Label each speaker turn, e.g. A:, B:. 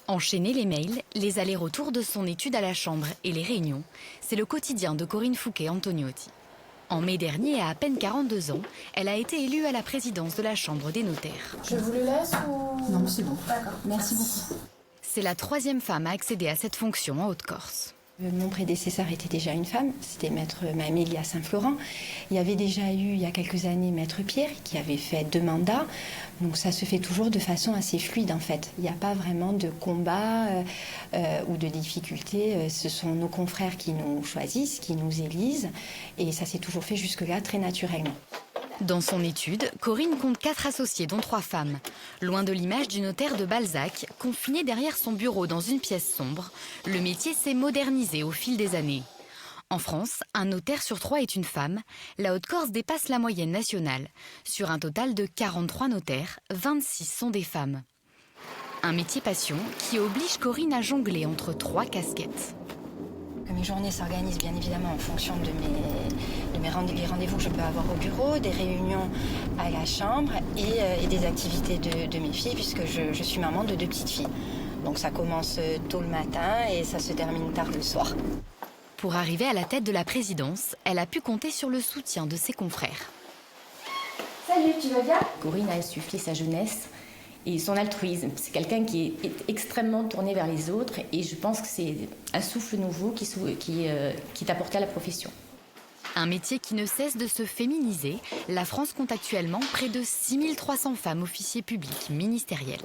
A: Enchaîner les mails, les allers-retours de son étude à la Chambre et les réunions, c'est le quotidien de Corinne Fouquet-Antoniotti. En mai dernier, à peine 42 ans, elle a été élue à la présidence de la Chambre des notaires.
B: Je vous le laisse ou...
C: Non, c'est bon.
B: D'accord.
C: Merci beaucoup.
A: C'est la troisième femme à accéder à cette fonction en Haute-Corse.
C: Mon prédécesseur était déjà une femme, c'était maître Mamélia Saint-Florent. Il y avait déjà eu, il y a quelques années, maître Pierre, qui avait fait 2 mandats. Donc ça se fait toujours de façon assez fluide, en fait. Il n'y a pas vraiment de combat ou de difficulté. Ce sont nos confrères qui nous choisissent, qui nous élisent. Et ça s'est toujours fait jusque-là très naturellement.
A: Dans son étude, Corinne compte 4 associés, dont 3 femmes. Loin de l'image du notaire de Balzac, confiné derrière son bureau dans une pièce sombre, le métier s'est modernisé au fil des années. En France, un notaire sur 3 est une femme. La Haute-Corse dépasse la moyenne nationale. Sur un total de 43 notaires, 26 sont des femmes. Un métier passion qui oblige Corinne à jongler entre 3 casquettes.
C: Mes journées s'organisent bien évidemment en fonction de mes rendez-vous que je peux avoir au bureau, des réunions à la chambre et des activités de mes filles, puisque je suis maman de 2 petites filles. Donc ça commence tôt le matin et ça se termine tard le soir.
A: Pour arriver à la tête de la présidence, elle a pu compter sur le soutien de ses confrères.
B: Salut, tu vas bien?
D: Corinne a insufflé sa jeunesse et son altruisme. C'est quelqu'un qui est extrêmement tourné vers les autres et je pense que c'est un souffle nouveau qui est apporté à la profession.
A: Un métier qui ne cesse de se féminiser. La France compte actuellement près de 6300 femmes officiers publics ministériels.